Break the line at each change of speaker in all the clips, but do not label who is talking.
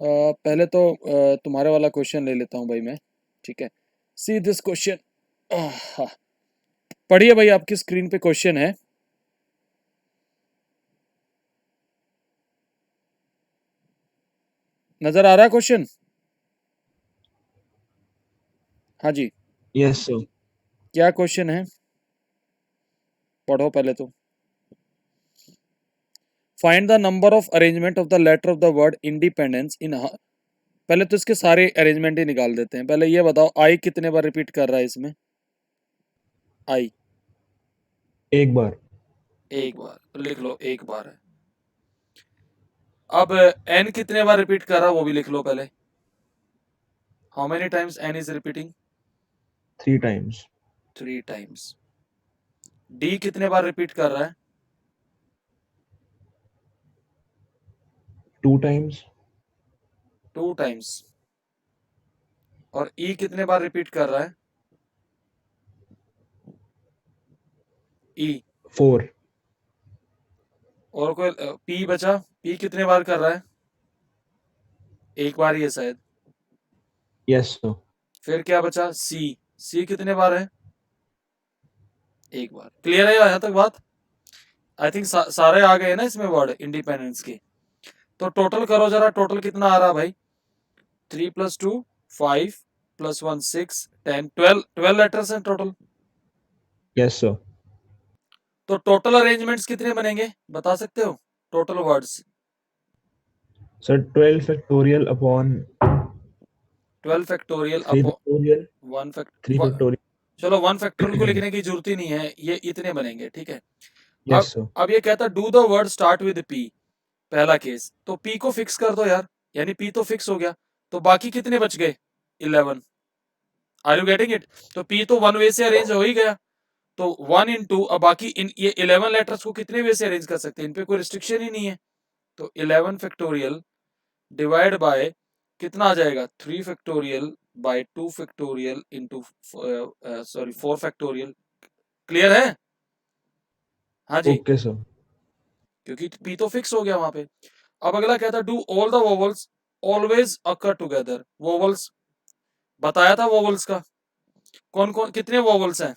पहले तो तुम्हारे वाला क्वेश्चन ले लेता हूँ भाई मैं। ठीक है, सी दिस क्वेश्चन। पढ़िए भाई, आपकी स्क्रीन पे क्वेश्चन है। नजर आ रहा है क्वेश्चन? हाँ जी,
यस सर।
क्या क्वेश्चन है? पढ़ो पहले तो। Find the number of arrangement of the letter of the word independence in. पहले तो इसके सारे अरेंजमेंट ही निकाल देते हैं। पहले ये बताओ, आई कितने बार रिपीट कर रहा है इसमें? आई
एक बार।
एक बार, तो लिख लो एक बार है। अब एन कितने बार रिपीट कर रहा है वो भी लिख लो पहले। How many times N is repeating?
3 times.
3 times. D कितने बार रिपीट कर रहा है?
2 टाइम्स।
2 टाइम्स। और ई कितने बार रिपीट कर रहा है? ई।
4।
और कोई पी बचा? पी कितने बार कर रहा है? एक बार ही है शायद।
Yes sir.
फिर क्या बचा? सी। सी कितने बार है? एक बार। क्लियर है यहाँ तक बात? आई थिंक सारे आ गए ना इसमें वर्ड इंडिपेंडेंस के। तो टोटल करो जरा, टोटल कितना आ रहा भाई? 3 + 2 5 +1 6 10 12 लेटर्स हैं टोटल।
Yes sir.
तो टोटल अरेंजमेंट्स कितने बनेंगे बता सकते हो? Total words.
Sir 12 factorial upon
12 factorial
3
upon
factorial
1
3 factorial.
चलो 1 फैक्टोरियल को लिखने की जरूरत ही नहीं है, ये इतने बनेंगे। ठीक है। अब
यस सर।
अब ये कहता है do the word start with P. पहला केस तो पी को फिक्स कर दो यार, यानी पी तो फिक्स हो गया। तो बाकी कितने बच गए? 11। Are you getting it? तो पी तो 1 वे से अरेंज हो ही गया। तो 1 × अब बाकी इन ये 11 लेटर्स को कितने वे से अरेंज कर सकते हैं? इन पे कोई रिस्ट्रिक्शन ही नहीं है। तो 11 फैक्टोरियल डिवाइड बाय कितना आ जाएगा? 3 factorial bye 2 factorial into sorry 4 factorial. Clear है? हाँ जी,
ओके सर।
क्योंकि पी तो फिक्स हो गया वहां पे। अब अगला कहता है do all the vowels always occur together. Vowels बताया था वोवल्स का। कौन कौन कितने वोवल्स हैं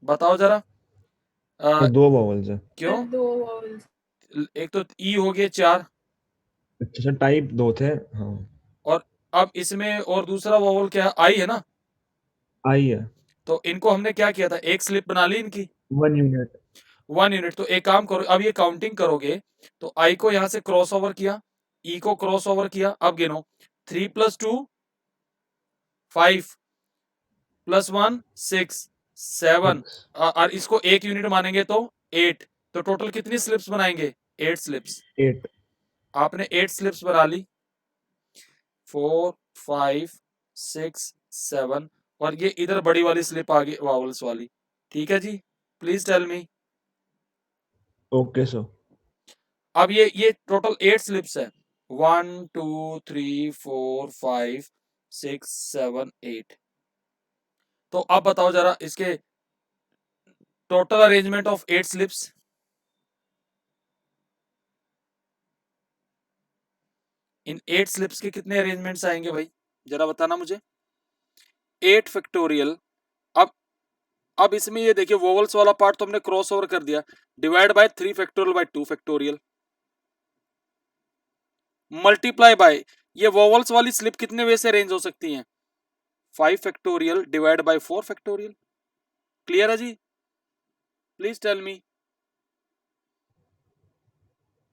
बताओ जरा।
सर 2 वावल्स है।
क्यों? एक तो ई हो गए 4।
अच्छा सर, टाइप 2 थे। हाँ।
और अब इसमें और दूसरा वोवल क्या है? आई है ना।
आई है।
तो इनको हमने क्या किया था? एक स्लिप बना ली इनकी।
1 यूनिट।
1 यूनिट। तो एक काम करो, अब ये काउंटिंग करोगे तो आई को यहां से क्रॉस ओवर किया, ई को क्रॉस ओवर किया। अब गिनो 3 + 2 5 +1 6 7।
6।
और इसको 1 यूनिट मानेंगे तो 8। तो टोटल कितनी स्लिप्स बनाएंगे? 8 स्लिप्स।
8।
आपने 8 स्लिप्स बना ली। 4 5 6 7। और ये इधर बड़ी वाली स्लिप आ गई वावल्स वाली। ठीक है जी, please tell me.
Okay sir.
अब ये टोटल 8 स्लिप्स है। 1 2 3 4 5 6 7 8। तो अब बताओ जरा इसके total arrangement of 8 slips. In 8 slips के कितने अरेंजमेंट्स आएंगे भाई? जरा बताना मुझे। 8 फैक्टोरियल। अब अब इसमें ये देखिए वोवल्स वाला पार्ट तो हमने क्रॉस ओवर कर दिया। Divide by 3 factorial bye 2 factorial multiply by ये वोवल्स वाली स्लिप कितने वे से अरेंज हो सकती हैं? 5 factorial divide by 4 factorial. Clear है जी? प्लीज टेल मी।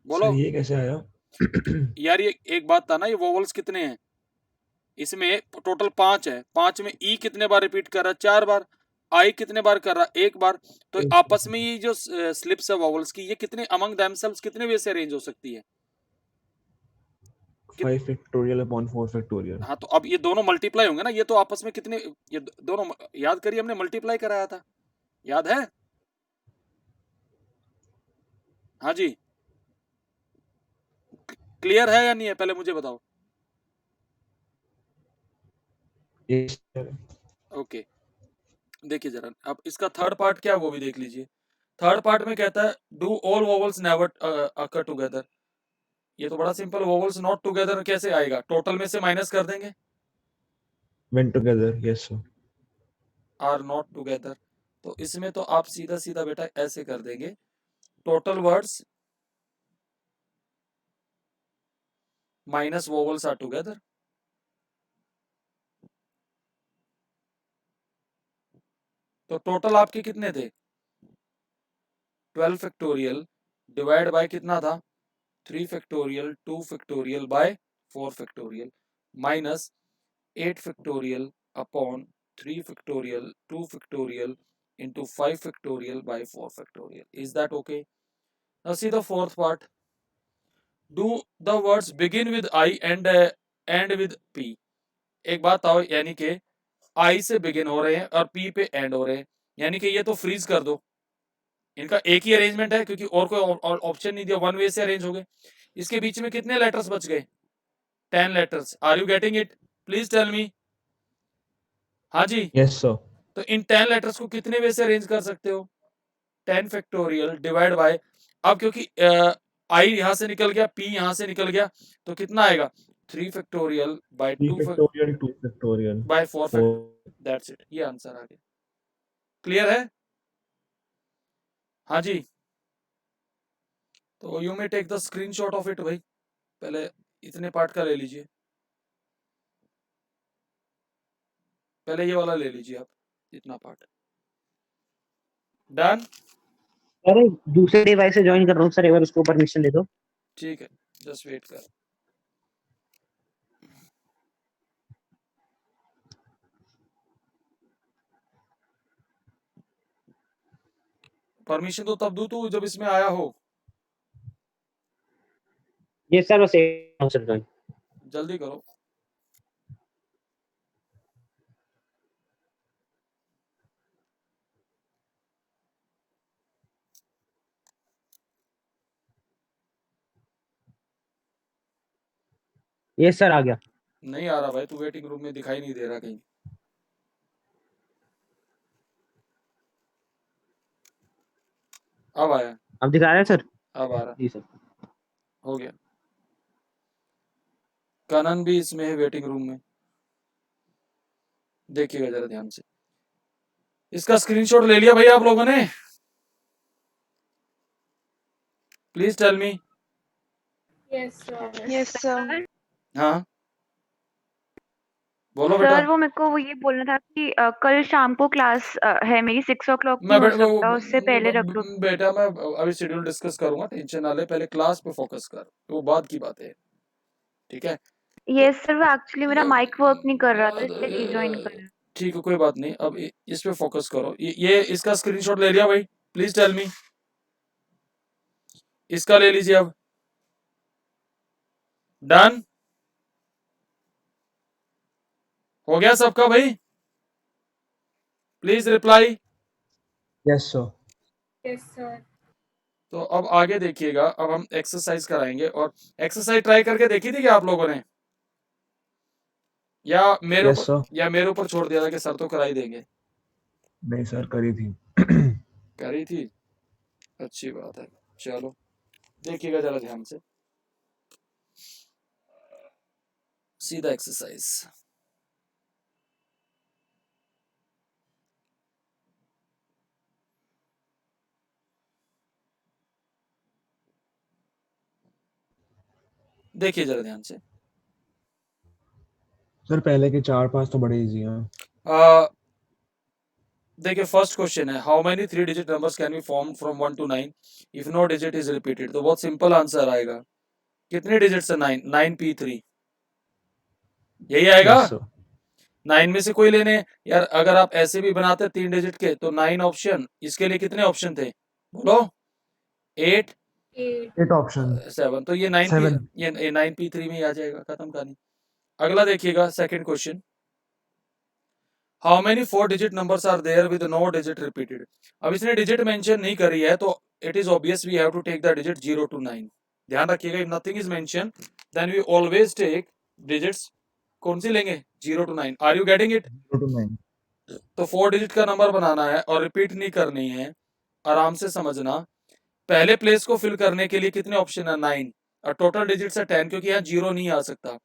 बोलो
सर ये कैसे आया?
यार। ये एक बात था ना, ये वोवल्स कितने हैं इसमें? टोटल 5 है। 5 में ई कितने बार रिपीट कर रहा है? 4 बार। आई कितने बार कर रहा है? 1 बार। तो आपस में ये जो स्लिप्स है वोवल्स की, ये कितने अमंग देमसेल्व्स कितने वे से अरेंज हो सकती है?
5 फैक्टोरियल अपॉन 4 फैक्टोरियल।
हाँ, तो अब ये दोनों मल्टीप्लाई होंगे ना, ये तो आपस में कितने, ये दोनों याद करिए, हमने मल्टीप्लाई कराया था, याद है? हाँ जी। क्लियर है या नहीं है पहले मुझे बताओ।
Yes sir.
ओके, देखिए जरा अब इसका थर्ड पार्ट क्या है वो भी देख लीजिए। थर्ड पार्ट में कहता है do all vowels never occur together. ये तो बड़ा सिंपल, वोवल्स नॉट टुगेदर कैसे आएगा, टोटल में से माइनस कर देंगे,
When together, yes sir.
Are not together, तो इसमें तो आप सीधा सीधा बेटा ऐसे कर देंगे, total words minus vowels are together. तो टोटल आपके कितने थे, 12 फैक्टोरियल डिवाइड बाय कितना था, 3 factorial 2 factorial by 4 factorial minus 8 factorial upon 3 factorial 2 factorial into 5 factorial by 4 factorial. Is that okay? Now see the fourth part. Do the words begin with I and end with P. एक बात आओ, यानी कि I से begin हो रहे हैं और P पे end हो रहे हैं, यानी कि ये तो freeze कर दो, इनका एक ही अरेंजमेंट है क्योंकि और कोई ऑप्शन नहीं दिया, वन वे से अरेंज हो गए। इसके बीच में कितने लेटर्स बच गए, 10 letters. Are you getting it, please tell me. हाँ जी,
Yes sir.
तो इन 10 लेटर्स को कितने वे से अरेंज कर सकते हो, 10 फैक्टोरियल डिवाइड बाय, अब क्योंकि आई यहां से निकल गया, पी यहां से निकल गया, तो कितना आएगा, 3 factorial by
3
2
factorial, 2 factorial.
By 4 factorial, that's it, ये आंसर आ गया। क्लियर है, हाँ जी। तो you may take the screenshot of it भाई, पहले इतने पार्ट का ले लीजिए, पहले ये वाला ले लीजिए आप, इतना पार्ट डन।
अरे दूसरे डिवाइस से ज्वाइन कर रहा हूँ सर, एक बार उसको परमिशन दे दो।
ठीक है, जस्ट वेट कर। परमिशन तो तब दू तू जब इसमें आया हो,
ये सर बस एक सर ज्वाइन।
जल्दी करो।
ये सर आ गया।
नहीं आ रहा भाई, तू वेटिंग रूम में दिखाई नहीं दे रहा कहीं। अब आया,
अब दिखा रहे हैं सर,
अब आ रहा,
जी सर।
हो गया। कनन भी इसमें है वेटिंग रूम में, देखिएगा जरा ध्यान से। इसका स्क्रीनशॉट ले लिया भाई आप लोगों ने, please tell me.
Yes sir.
हाँ बोलो बेटा।
सर वो मेरे को वो ये बोलना था कि कल शाम को क्लास है मेरी 6 o'clock की,
मैं
हो सकता है उससे पहले रख दो।
बेटा मैं अभी शेड्यूल डिस्कस करूंगा, टेंशन ना ले, पहले क्लास पे फोकस कर, वो बाद की बात है, ठीक है।
यस सर, वो एक्चुअली मेरा माइक वर्क नहीं कर रहा था इसलिए रीजॉइन कर रहा।
ठीक है कोई बात नहीं, अब इस पे फोकस करो। ये इसका स्क्रीनशॉट ले लिया भाई, प्लीज टेल मी। इसका ले लीजिए अब, डन हो गया सबका भाई, please reply.
Yes sir.
Yes sir.
तो अब आगे देखिएगा, अब हम एक्सरसाइज कराएंगे, और एक्सरसाइज ट्राई करके देखी थी क्या आप लोगों ने, या मेरे
Yes
ऊपर,
sir.
या मेरे ऊपर छोड़ दिया था कि सर तो कराई देंगे।
नहीं सर, करी थी।
करी थी, अच्छी बात है। चलो देखिएगा जरा ध्यान से, सीधा एक्सरसाइज। देखिए जरा ध्यान से।
सर पहले के 4-5 तो बड़े इजी हैं।
देखिए फर्स्ट क्वेश्चन है, how many 3 digit numbers can be form from 1 to 9 if no digit is repeated. तो बहुत सिंपल आंसर आएगा, कितने डिजिट से 9, 9p3, यही आएगा।
Yes sir.
9 में से कोई लेने यार, अगर आप ऐसे भी बनाते 3 डिजिट के तो 9 ऑप्शन, इसके लिए कितने ऑप्शन थे बोलो, 8
8 option.
7, तो ये 9p,
7.
ये 9p3 में ही आ जाएगा, खत्म कहानी। अगला देखिएगा second question, how many 4 digit numbers are there with no digit repeated. अब इसने डिजिट मेंशन नहीं करी है तो it is obvious we have to take the digit 0 to 9। ध्यान रखिएगा, if nothing is mention then we always take digits, कौन सी लेंगे, 0 to 9। Are you getting it.
0 to 9.
तो 4 डिजिट का नंबर बनाना है और रिपीट नहीं करनी है, आराम से समझना। पहले प्लेस को फिल करने के लिए कितने ऑप्शन है, 9, टोटल डिजिट्स है 10 क्योंकि यहाँ 0 नहीं आ सकता।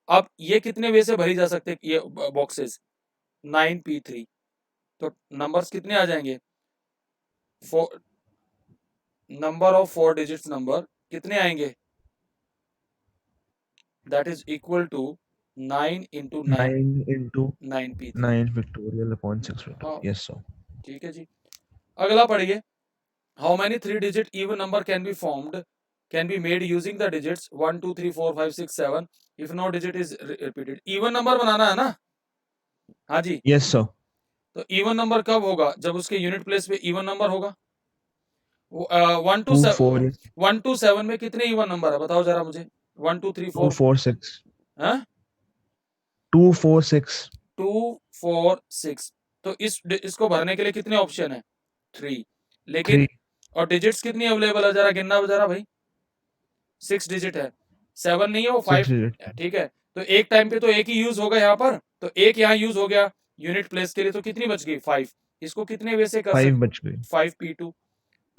अब ये कितने वे से भरी जा सकते हैं ये बॉक्सेस? 9p3। तो नंबर्स कितने आ जाएंगे? नंबर ऑफ 4 डिजिट्स नंबर कितने आएंगे? That is equal to 9 into 9
9 into
9p3।
9 factorial upon 6
हाँ
factorial. Yes, sir.
ठीक है जी। अगला पढ़िए। How many 3 digit even number can be made using the digits 1 2 3 4 5 6 7 if no digit is repeated। Even number बनाना है ना? हाँ जी।
Yes, sir.
तो इवन नंबर कब होगा? जब उसके यूनिट प्लेस पे इवन नंबर होगा। 1 to
2
7
4
1 to 7 में कितने इवन नंबर है बताओ जरा मुझे। 1 2 3
2
4
4 6
हाँ
2 4 6
2 4 6। तो इसको भरने के लिए कितने ऑप्शन है? 3। लेकिन
3
और डिजिट्स कितनी अवेलेबल है जरा गिनना जरा भाई। 6 डिजिट है, 7 नहीं है वो
6
5।
digit.
ठीक है, तो एक टाइम पे तो एक ही यूज होगा यहाँ पर, तो एक यहाँ यूज हो गया यूनिट प्लेस के लिए, तो कितनी बच गई? 5। इसको कितने वे से कर
5
सकते?
बच गई.
5p2।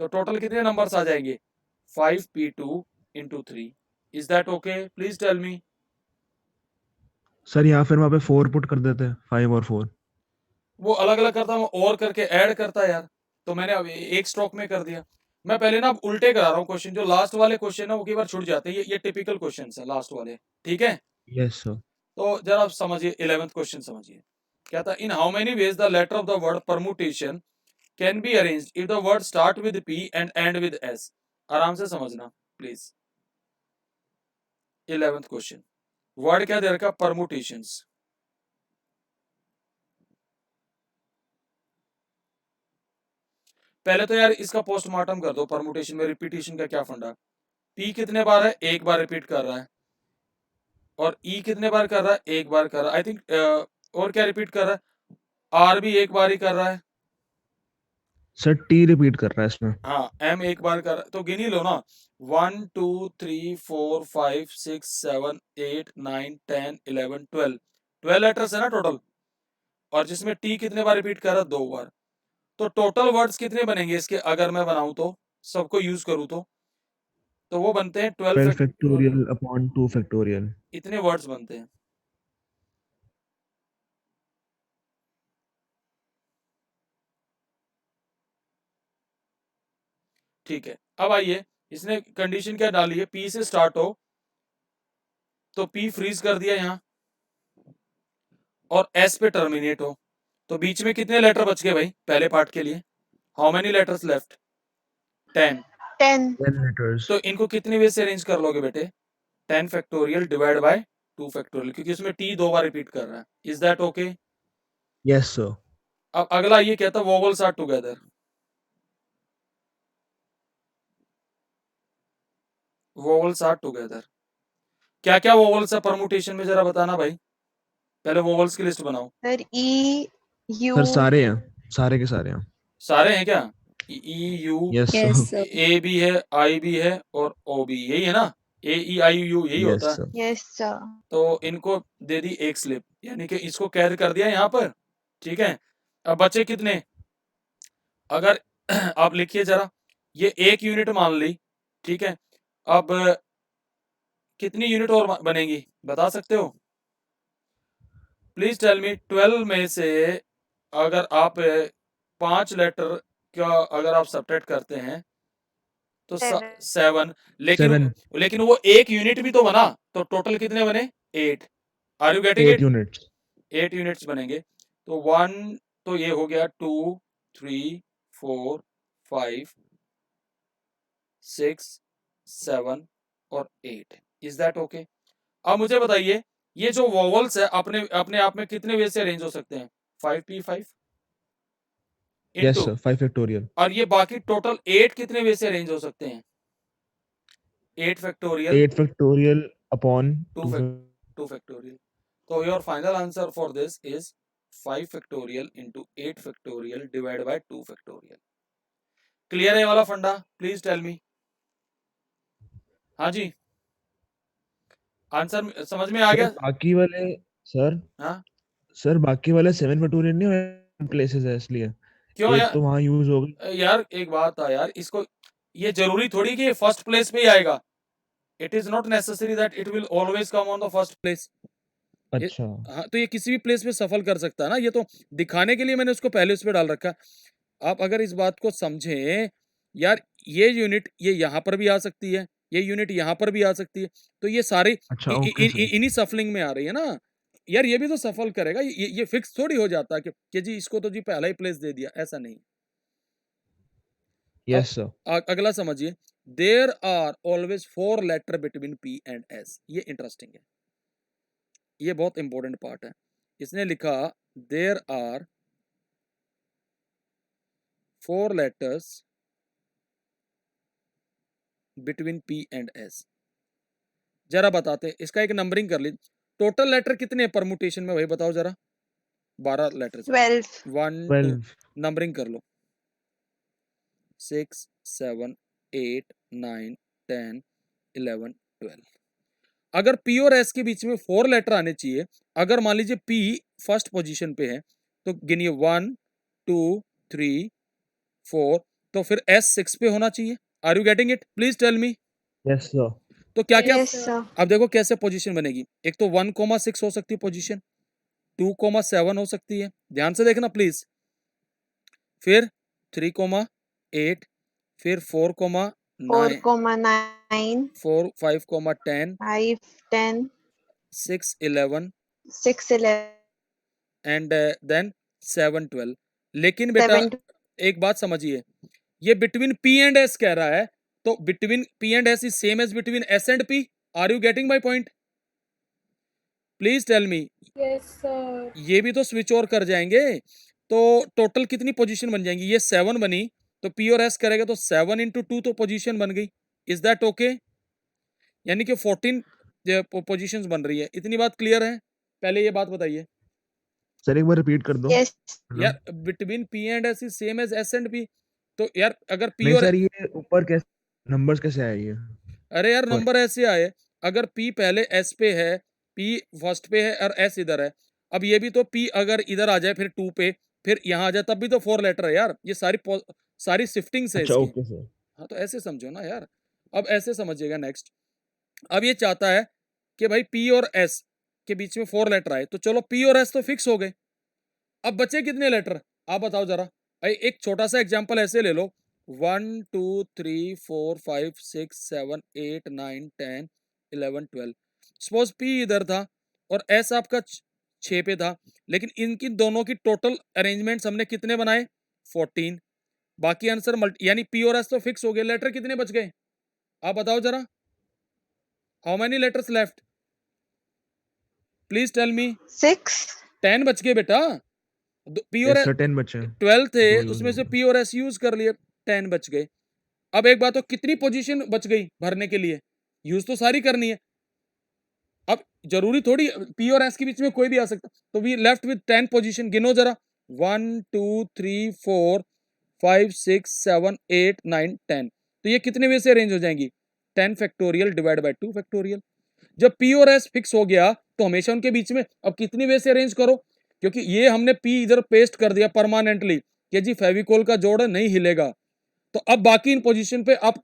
तो टोटल कितने नंबर्स आ जाएंगे? 5p2 into 3। Is that okay? Please tell me.
Sir यहाँ फिर वहाँ पे 4 पुट कर देते हैं, 5 और 4.
वो अलग अलग करता हूँ और करके ऐड करता है यार, तो मैंने अब एक स्ट्रोक में कर दिया। मैं पहले ना उल्टे करा रहा हूँ क्वेश्चन, जो लास्ट वाले क्वेश्चन है वो कई बार छूट जाते हैं, ये टिपिकल क्वेश्चन है लास्ट वाले। ठीक है,
Yes, sir.
तो जरा आप समझिए 11th क्वेश्चन समझिए। क्या था? In how many ways the letter of the word permutation can be arranged if the word start with P and end with S. आराम से समझना प्लीज। 11th क्वेश्चन, वर्ड क्या दे रखा? परमुटेशंस। पहले तो यार इसका पोस्टमार्टम कर दो, परमुटेशन में रिपीटेशन का क्या फंडा? पी कितने बार है? एक बार रिपीट कर रहा है। और ई कितने बार कर रहा है? एक बार कर रहा है। आई थिंक और क्या रिपीट कर रहा है? आर भी एक बार ही कर रहा है।
सर टी रिपीट कर रहा है इसमें.
हाँ, एम एक बार कर रहा है, तो गिन ही लो ना। 1 2 3 4 5 6 7 8 9 10 11 12 लेटर्स है ना टोटल, और जिसमें टी कितने बार रिपीट कर रहा है? 2 बार। तो टोटल वर्ड्स कितने बनेंगे इसके अगर मैं बनाऊं तो, सबको यूज करूं तो वो बनते हैं
12 factorial upon 2 factorial.
इतने वर्ड्स बनते हैं। ठीक है, अब आइए, इसने कंडीशन क्या डाली है? पी से स्टार्ट हो, तो पी फ्रीज कर दिया यहाँ, और एस पे टर्मिनेट हो, तो बीच में कितने लेटर बच गए भाई पहले पार्ट के लिए? How many letters left? 10।
10
10 letters.
तो इनको कितने वे से अरेंज कर लोगे बेटे? 10 फैक्टोरियल डिवाइड बाय 2 फैक्टोरियल, क्योंकि इसमें टी 2 बार रिपीट कर रहा है। Is that okay?
Yes, sir.
अब अगला ये कहता है vowels are together. Vowels are together, क्या क्या वोवल्स है परमुटेशन में जरा बताना भाई। पहले वोवल्स की लिस्ट बनाओ।
सर ई यू
सर सारे हैं, सारे के सारे हैं.
सारे हैं क्या? E U
Yes,
Yes,
sir.
sir.
ए भी है, आई भी है, और ओ भी, यही है ना? ए ई आई यू यही
Yes,
होता है।
sir.
Yes, sir.
तो इनको दे दी एक स्लिप, यानी कि इसको कैद कर दिया यहाँ पर। ठीक है, अब बचे कितने? अगर आप लिखिए जरा, ये एक यूनिट मान ली। ठीक है, अब कितनी यूनिट और बनेगी बता सकते हो? प्लीज टेल मी। 12 में से अगर आप 5 लेटर का अगर आप सब्ट्रैक्ट करते हैं तो 7, लेकिन वो एक यूनिट भी तो बना, तो टोटल कितने बने? 8। Are you getting
8
it?
units.
8 units बनेंगे। तो 1 तो ये हो गया, 2 3 4 5 6 7 और 8। Is that okay? अब मुझे बताइए, ये जो वोवल्स है अपने अपने आप में कितने वे से अरेंज हो सकते हैं? 5p5
Yes,
into,
sir. 5 factorial.
और ये बाकी टोटल 8 कितने वे से अरेंज हो सकते हैं? 8 factorial
8 factorial upon
2
2
factorial. So your final answer for this is 5 factorial into 8 factorial divided by 2 factorial. Clear है ये वाला फंडा? Please tell me. हाँ जी, आंसर समझ में आ गया?
बाकी वाले सर,
हाँ,
सर बाकी वाले 7 factorial नहीं हुए प्लेसेस है इसलिए
क्यों
एक
यार?
तो वहां यूज हो गई.
यार एक बात था यार, इसको ये जरूरी थोड़ी कि फर्स्ट प्लेस पे ही आएगा। It is not necessary that it will always come on the first place.
अच्छा
हाँ, तो ये किसी भी प्लेस पे सफल कर सकता है ना, ये तो दिखाने के लिए मैंने उसको पहले उस पे डाल रखा। आप अगर इस बात को समझें यार, ये यूनिट ये यहाँ पर भी आ सकती है, ये यूनिट यहाँ पर भी आ सकती है, तो ये सारे
अच्छा ओके सर
इन्हीं सफलिंग में आ रही है ना यार, ये भी तो सफल करेगा, ये फिक्स थोड़ी हो जाता है कि जी इसको तो जी पहला ही प्लेस दे दिया, ऐसा नहीं। अब
यस सर
अगला समझिए, there are always 4 letter between P and S. ये इंटरेस्टिंग है, ये बहुत इंपॉर्टेंट पार्ट है। इसने लिखा there are 4 letters between P and S. जरा बताते, इसका एक नंबरिंग कर ली। टोटल लेटर कितने हैं परमुटेशन में, वही बताओ जरा। 12 लेटर
12.
1 2
12
नंबरिंग कर लो, 6 7 8 9 10 11 12। अगर पी और एस के बीच में 4 लेटर आने चाहिए, अगर मान लीजिए पी फर्स्ट पोजीशन पे है तो गिनिए 1 2 3 4, तो फिर एस 6 पे होना चाहिए। Are you getting it? Please tell me.
Yes sir
तो क्या क्या
Yes, sir.
अब देखो कैसे पोजीशन बनेगी। एक तो 1,6 हो सकती है पोजीशन, 2,7 हो सकती है, ध्यान से देखना प्लीज, फिर 3,8, फिर 4,9,
4,9,
4 5,10,
5, 10,
6 11
6, 11,
एंड देन 7 12। लेकिन बेटा
7.
एक बात समझिए, ये बिटवीन पी एंड एस कह रहा है, तो between P and S is same as between S and P. Are you getting my point? Please tell me.
Yes, sir.
ये भी तो स्विच ओवर कर जाएंगे, तो टोटल कितनी पोजीशन बन जाएंगी? ये 7 बनी, तो पी और एस करेगा तो 7 into 2 तो पोजीशन बन गई। Is that okay? यानी कि 14 पोजीशंस बन रही है। इतनी बात क्लियर है? पहले ये बात बताइए
सर एक बार रिपीट कर दो
Yes.
यार, between P and S is same as S and P. तो यार अगर पी
नहीं
और
सर ये ऊपर कैसे नंबर्स कैसे आए ये
अरे यार
ऊपर
नंबर ऐसे आए, अगर P पहले S पे है, P फर्स्ट पे है और S इधर है। अब ये भी तो P अगर इधर आ जाए फिर 2 पे, फिर यहाँ आ जाए तब भी तो 4 लेटर है यार। ये सारी शिफ्टिंग्स है
अच्छा
इसकी।
ओके सर
हाँ तो ऐसे समझो ना यार। अब ऐसे समझिएगा नेक्स्ट। अब ये चाहता है कि भाई P और S के बीच में 4 लेटर आए, तो चलो P और S तो फिक्स हो गए। अब बचे कितने लेटर आप बताओ जरा। भाई एक छोटा सा एग्जांपल ऐसे ले लो, 1 2 3 4 5 6 7 8 9 10 11 12। सपोज P इधर था और S आपका 6 पे था, लेकिन इनकी दोनों की टोटल अरेंजमेंट्स हमने कितने बनाए? 14। बाकी आंसर यानी P और S तो फिक्स हो गए। लेटर कितने बच गए आप बताओ जरा। How many letters left? Please tell me.
6.
10 बच गए बेटा। P और
यस सर 10 बचे हैं
12 थे,
दो यूज
उसमें
हो
से
गए
P और S यूज कर लिए, 10 बच गए। अब एक बात, तो कितनी पोजीशन बच गई भरने के लिए? यूज तो सारी करनी है। अब जरूरी थोड़ी P और S के बीच में कोई भी आ सकता, तो वी लेफ्ट विद 10 पोजीशन। गिनो जरा, 1 2 3 4 5 6 7 8 9 10। तो ये कितने वे से अरेंज हो जाएंगी? 10 फैक्टोरियल डिवाइड बाय 2 फैक्टोरियल। जब P और S फिक्स हो गया तो हमेशा उनके बीच में अब कितनी वे से अरेंज करो, क्योंकि ये हमने P इधर पेस्ट कर दिया परमानेंटली कि जी फेविकोल का जोड़ नहीं हिलेगा। तो अब बाकी इन पोजीशन पे आप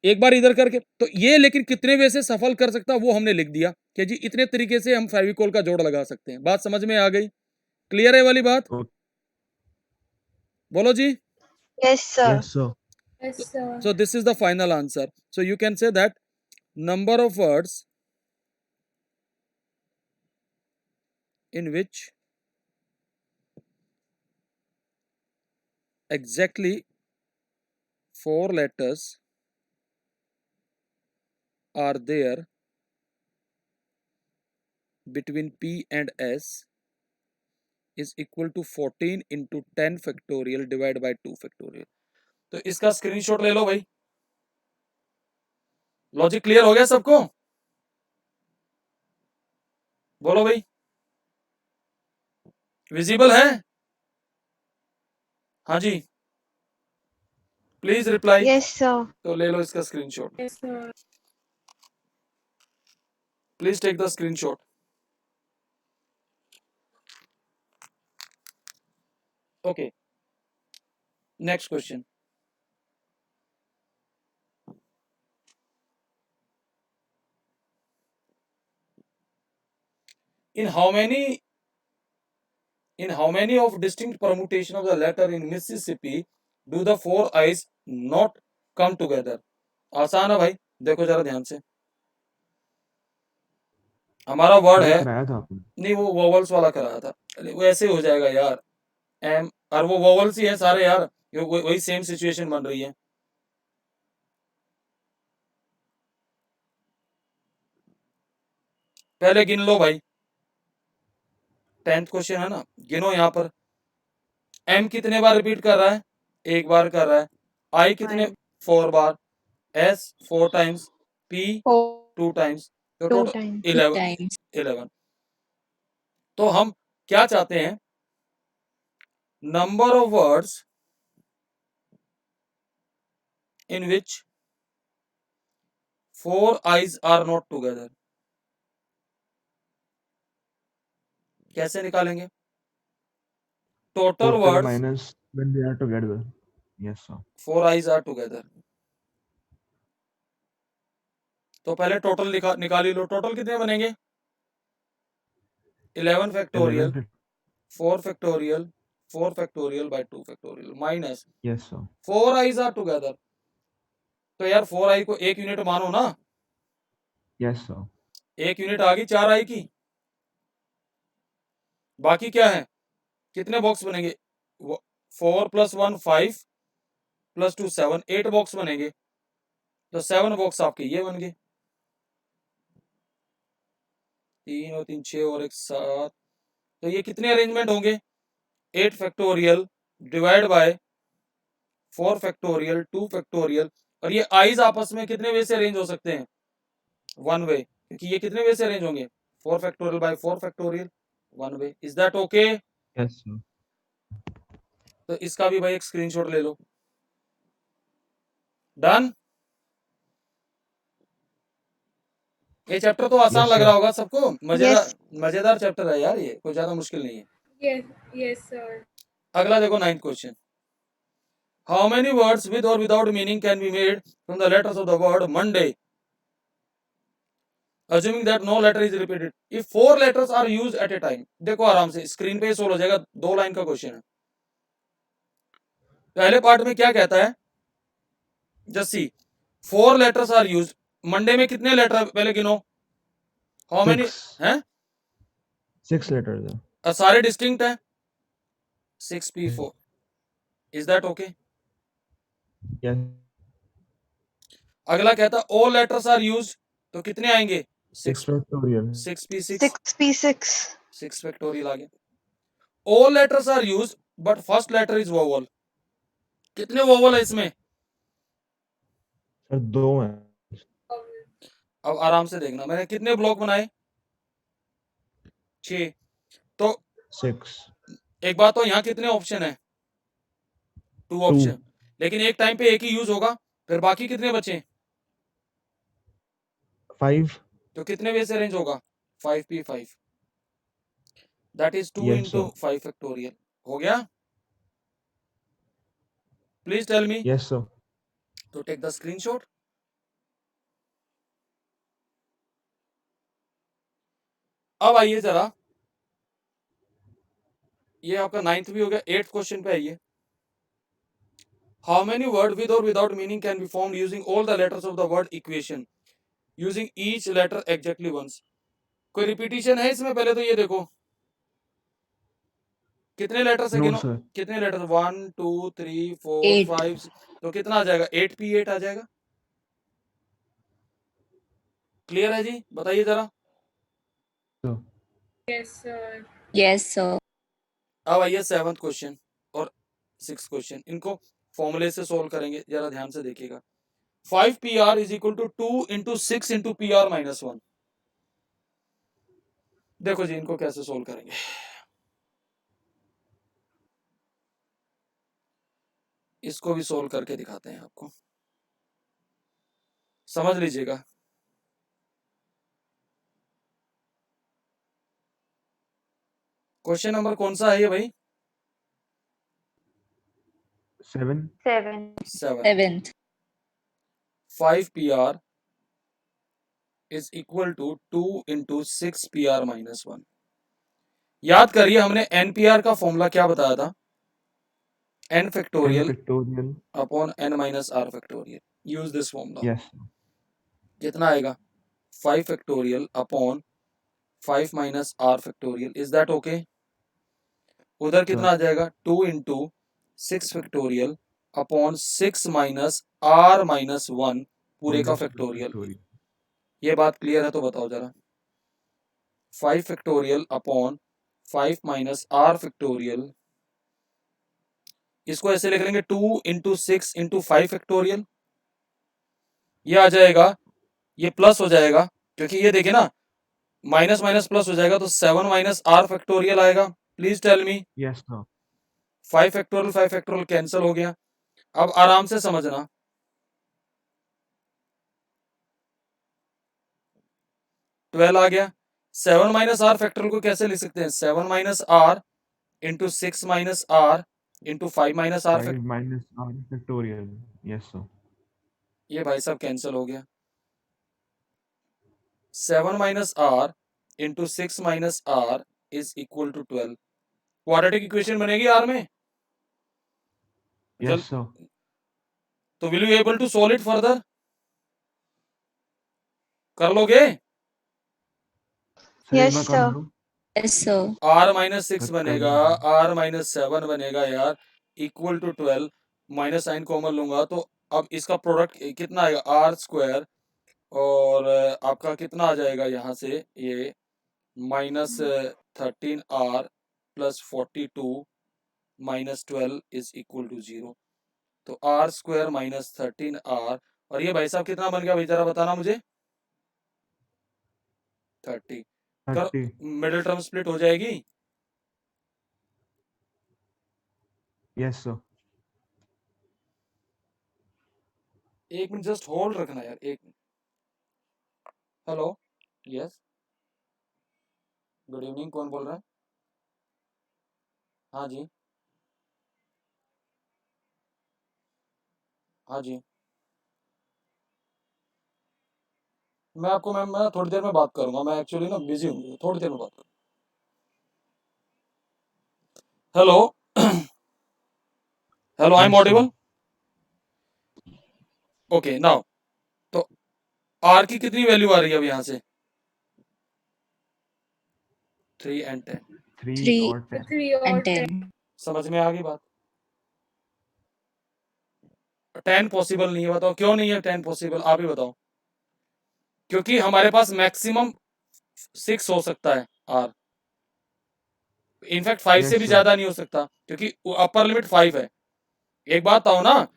एक बार इधर करके, तो ये लेकिन कितने वे से सफल कर सकता वो हमने लिख दिया कि जी इतने तरीके से हम फेविकोल का जोड़ लगा सकते हैं। बात समझ में आ गई? क्लियर है वाली बात?
ओके
बोलो जी।
Yes, sir.
Yes sir
Yes, sir.
So this is the final answer. So you can say that number of words in which exactly 4 letters are there between P and S is equal to 14 into 10 factorial divided by 2 factorial। तो इसका screenshot ले लो भाई। Logic clear हो गया सबको? बोलो भाई, visible है? हाँ जी, प्लीज रिप्लाई।
Yes, sir.
तो ले लो इसका screenshot,
Yes, sir.
Please take the screenshot. Okay, next question. in how many of distinct permutation of the letter in Mississippi do the four I's not come together? आसान है भाई, देखो जरा ध्यान से। हमारा वर्ड
ये
है,
कराया था आपने।
नहीं वो वोवल्स वाला कराया था, वो ऐसे हो जाएगा यार, एम और वो वोवल्स ही है सारे यार, ये वही सेम सिचुएशन बन रही है। पहले गिन लो भाई, 10th क्वेश्चन है ना, गिनो यहाँ पर। एम कितने बार रिपीट कर रहा है? एक बार कर रहा है। आई कितने? 4 बार। S 4 times. P 2 times. तो
Two
टोटल
times.
11। तो हम क्या चाहते हैं? Number of words in which 4 I's are not together। कैसे निकालेंगे? Total words
minus when they are together। Yes sir।
4 I's are together। तो पहले टोटल निकाल ही लो। टोटल कितने बनेंगे? 11 factorial 4 factorial 4 factorial by 2 factorial minus
Yes sir।
4 I's are together। तो यार 4 I को 1 यूनिट मानो ना।
Yes sir।
1 यूनिट आ गई 4 I की। बाकी क्या है? कितने बॉक्स बनेंगे? 4 + 1 5 + 2 7 8 बॉक्स बनेंगे। तो 7 बॉक्स आपके ये बन गए, 3 और 3 6 और 1 7। तो ये कितने अरेंजमेंट होंगे? 8 factorial divide by 4 factorial 2 factorial. और ये आइज आपस में कितने वे से अरेंज हो सकते हैं? 1 वे, क्योंकि ये कितने वे से अरेंज होंगे? 4 factorial by 4 factorial 1 way. Is that okay?
Yes sir।
तो इसका भी भाई एक स्क्रीनशॉट ले लो। डन। ये चैप्टर तो आसान
Yes
लग
sir।
रहा होगा सबको। मजेदार
Yes.
मजेदार चैप्टर है यार, ये कोई ज्यादा मुश्किल नहीं है।
Yes, sir.
अगला देखो 9th question. How many words with or without meaning can be made from the letters of the word Monday, assuming that no letter is repeated if 4 letters are used at a time? देखो आराम से screen पे solve हो जाएगा, 2 line का question है। पहले part में क्या कहता है? Just see 4 letters are used। Monday में कितने लेटर पहले गिनो? हाउ मेनी
6
हैं?
6 letters है।
सारे डिस्टिंक्ट है। 6p4। Is that okay?
Yes।
अगला कहता all letters are used, तो कितने आएंगे?
6 factorial।
6p6
6p6.
6 फैक्टोरियल आ गया। all letters are used but first letter is vowel। कितने vowel है इसमें?
सर 2 हैं।
अब आराम से देखना, मैंने कितने ब्लॉक बनाए? 6। तो
6
एक बात तो यहाँ कितने ऑप्शन है? 2 ऑप्शन। लेकिन एक टाइम पे एक ही यूज होगा, फिर बाकी कितने बचे?
5।
तो कितने वे से अरेंज होगा? 5p5 that is 2
Yes
into
sir।
5 factorial. हो गया? Please tell me.
Yes sir।
तो टेक द स्क्रीनशॉट। अब आइए जरा, ये आपका 9th भी हो गया। 8th क्वेश्चन पे आइए। हाउ मेनी वर्ड विद और without meaning can be formed using all the letters of the word equation using each letter exactly once? कोई रिपीटिशन है इसमें? पहले तो ये देखो कितने लेटर से
No
गिनो।
sir।
कितने लेटर? 1 2 3 4
8.
5। तो कितना आ जाएगा? 8p8 आ जाएगा। क्लियर है जी? बताइए जरा।
Yes, sir.
Yes, sir.
अब आइए 7th क्वेश्चन और 6th क्वेश्चन, इनको फॉर्मूले से सोल्व करेंगे, जरा ध्यान से देखिएगा। 5pr is equal to 2 into 6 into pr minus 1। देखो जी इनको कैसे सोल्व करेंगे। इसको भी सोल्व करके दिखाते हैं आपको, समझ लीजिएगा। क्वेश्चन नंबर कौन सा है ये भाई?
7।
7।
7th.
5pr is equal to 2 into 6pr minus 1। याद करिए हमने NPR का फॉर्मूला क्या बताया था, n
n
factorial
factorial.
Upon n minus r factorial. Use this formula.
Yes.
कितना आएगा 5 factorial upon 5 minus r factorial. Is that okay? उधर कितना
Sure.
आ जाएगा 2 into 6 factorial upon 6 minus r minus 1 पूरे का
Minus
फैक्टोरियल.
factorial.
ये बात clear है तो बताओ जरा. 5 factorial upon 5 minus r factorial, इसको ऐसे लिख लेंगे 2 इंटू 6 इंटू 5 फैक्टोरियल. ये आ जाएगा, ये प्लस हो जाएगा क्योंकि ये देखिए ना माइनस माइनस प्लस हो जाएगा तो 7 माइनस r फैक्टोरियल आएगा. Please tell me.
Yes, sir.
5 factorial cancel हो गया. अब आराम से समझना, 12 आ गया. 7 माइनस r फैक्टोरियल को कैसे लिख सकते हैं, 7 minus r into 6 minus r into 5 minus r.
5 minus r factorial. Yes, sir.
ये भाई साहब कैंसिल हो गया. 7 minus r into 6 minus r is equal to 12. Quadratic equation बनेगी r में.
Yes, sir.
तो will you able to solve it further? कर लोगे?
सर एक
Yes,
बार कर
sir.
दो.
Yes, sir.
r माइनस 6
कर
बनेगा,
दूंगा.
r माइनस 7 बनेगा यार, equal to 12. Minus sign common लूंगा तो अब इसका प्रोडक्ट कितना आएगा r स्क्वायर, और आपका कितना आ जाएगा यहाँ से ये minus 13r plus 42 minus 12 is equal to 0. तो r स्क्वायर माइनस 13r, और ये भाई साहब कितना बन गया भाई जरा बताना मुझे. 30. कर
30.
मिडिल टर्म स्प्लिट हो जाएगी.
Yes, sir.
एक मिनट जस्ट होल्ड रखना यार, एक minute. Hello, yes, good evening, कौन बोल रहा है? हाँ जी, हाँ जी. मैं आपको मैम मैं थोड़ी देर में बात करूंगा, मैं एक्चुअली ना बिजी हूँ, थोड़ी देर में बात करूँ. Hello, hello, I am
Yes, sir.
Audible? Okay now, तो आर की कितनी वैल्यू आ रही है अब यहाँ से? 3 and 10.
3
3
और 10.
3
and
और 10.
10.
समझ में आ गई बात? 10 पॉसिबल नहीं है. बताओ क्यों नहीं है 10 पॉसिबल, आप ही बताओ. क्योंकि हमारे पास मैक्सिमम 6 हो सकता है आर, इनफैक्ट 5 से
Yes,
भी
sir.
ज्यादा नहीं हो सकता क्योंकि अपर लिमिट 5 है. एक बात आओ ना,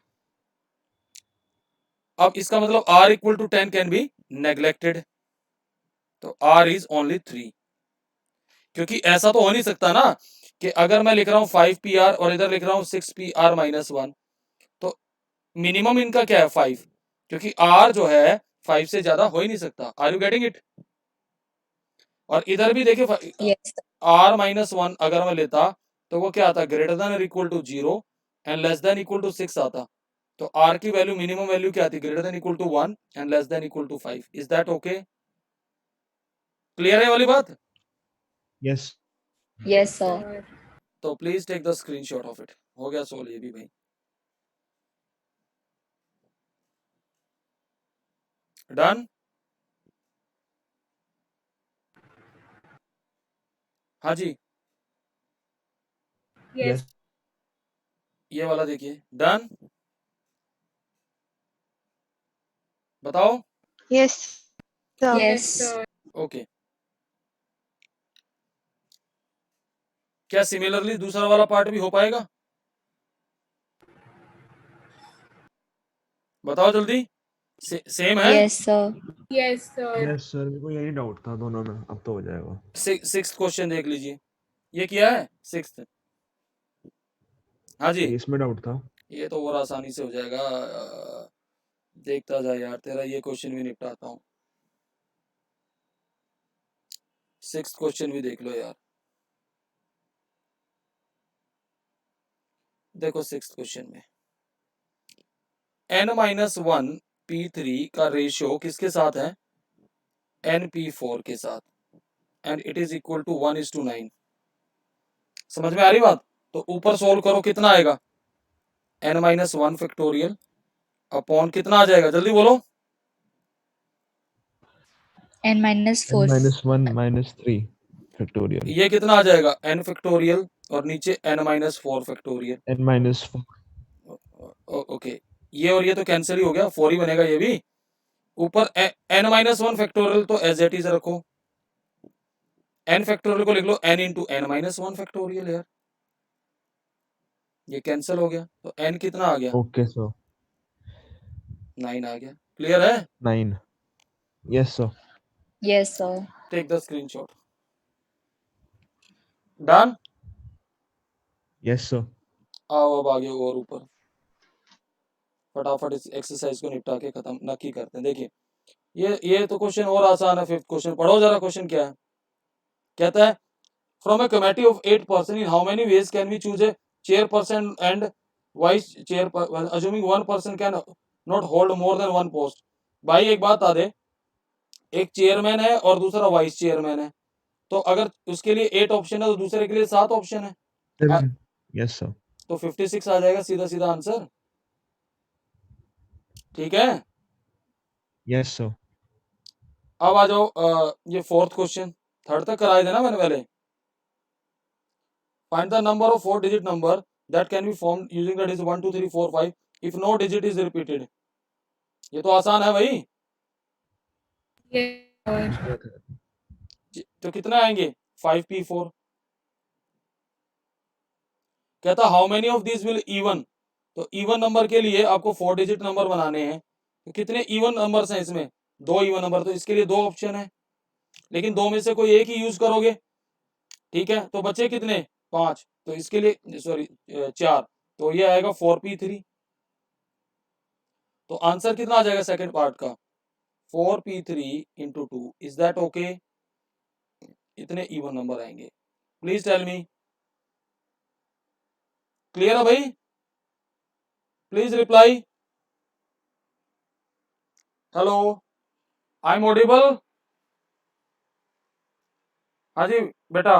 अब इसका मतलब r equal to 10 can be neglected, तो r इज ओनली 3. क्योंकि ऐसा तो हो नहीं सकता ना कि अगर मैं लिख रहा हूं 5pr और इधर लिख रहा हूं 6pr माइनस 1, तो मिनिमम इनका क्या है 5, क्योंकि r जो है 5 से ज्यादा हो ही नहीं सकता. Are you getting it? और इधर भी देखिए
Yes, sir.
r माइनस 1 अगर मैं लेता तो वो क्या आता, ग्रेटर देन और equal to 0 and less than equal to 6 आता. तो r की वैल्यू मिनिमम वैल्यू क्या आती, greater than equal to 1 and less than equal to 5. Is that okay? Clear है वाली बात?
Yes.
Yes, sir.
Sir.
तो please take the screenshot of it. हो गया सोल्व ये भी भाई. डन. हाँ जी,
Yes.
Yes.
ये वाला देखिए. डन, बताओ.
Yes, sir.
Yes,
Yes.
sir.
Okay. क्या सिमिलरली दूसरा वाला पार्ट भी हो पाएगा? बताओ जल्दी. सेम है.
Yes, sir.
Yes, sir.
Yes, sir. मेरे को यही डाउट था दोनों में. अब तो हो जाएगा.
सिक्स्थ क्वेश्चन देख लीजिए. ये किया है सिक्स्थ? हाँ जी,
इसमें डाउट था.
ये तो और आसानी से हो जाएगा. देखता जा यार, तेरा ये क्वेश्चन भी निपटाता हूँ. सिक्स्थ क्वेश्चन भी देख लो यार. देखो सिक्स्थ क्वेश्चन में n-1 p3 का रेशियो किसके साथ है, np4 के साथ, and it is equal to 1:9. समझ में आ रही बात? तो ऊपर सोल्व करो, कितना आएगा? n-1 फैक्टोरियल अपॉन कितना आ जाएगा, जल्दी बोलो।
n minus
n
4.
minus 1 minus 3 factorial.
ये कितना आ जाएगा? n फैक्टोरियल और नीचे n-4 factorial.
n minus 4.
Okay, ये और ये तो कैंसिल ही हो गया, 4 ही बनेगा ये भी। ऊपर n-1 फैक्टोरियल तो एज इट इज रखो, n फैक्टोरियल को लिख लो n इंटू n-1 फैक्टोरियल यार, ये कैंसिल हो गया, तो n कितना आ गया?
Okay, sir.
9 आ गया। क्लियर है?
9. Yes, sir.
Yes, sir.
Take the screenshot. Done.
Yes, sir.
आओ अब आगे और ऊपर, फटाफट इस एक्सरसाइज को निपटा के खत्म नक्की करते हैं। देखिए ये तो क्वेश्चन और आसान है। 5th क्वेश्चन पढ़ो जरा, क्वेश्चन क्या है? कहता है from a committee of 8 person in how many ways can we choose a chairperson and vice chair, assuming 1 person can not hold more than 1 post. भाई एक बात आ दे, एक चेयरमैन है और दूसरा वाइस चेयरमैन है, तो अगर उसके लिए 8 ऑप्शन है तो दूसरे के लिए 7 ऑप्शन है,
7. Yes, sir.
तो 56 आ जाएगा सीधा सीधा आंसर। ठीक है,
Yes, sir.
अब आ जाओ ये 4th क्वेश्चन, 3rd तक कराए थे ना मैंने पहले। Find the number of 4 digit number that can be form using the digit 1 2 3 4 5 if no digit is repeated. ये तो आसान है भाई,
Yes, sir.
तो कितना आएंगे? 5p4। कहता how many of this will even, तो इवन नंबर के लिए आपको 4 डिजिट नंबर बनाने हैं, तो कितने इवन नंबर्स हैं इसमें? 2 इवन नंबर, तो इसके लिए 2 ऑप्शन है, लेकिन 2 में से कोई एक ही यूज करोगे। ठीक है, तो बचे कितने? 5, तो इसके लिए सॉरी 4, तो ये आएगा 4p3। तो आंसर कितना आ जाएगा सेकंड पार्ट का? 4p3 into 2। Is that okay? इतने इवन नंबर आएंगे। प्लीज टेल मी, क्लियर है भाई? Please reply. Hello, I am audible? हाँ जी बेटा,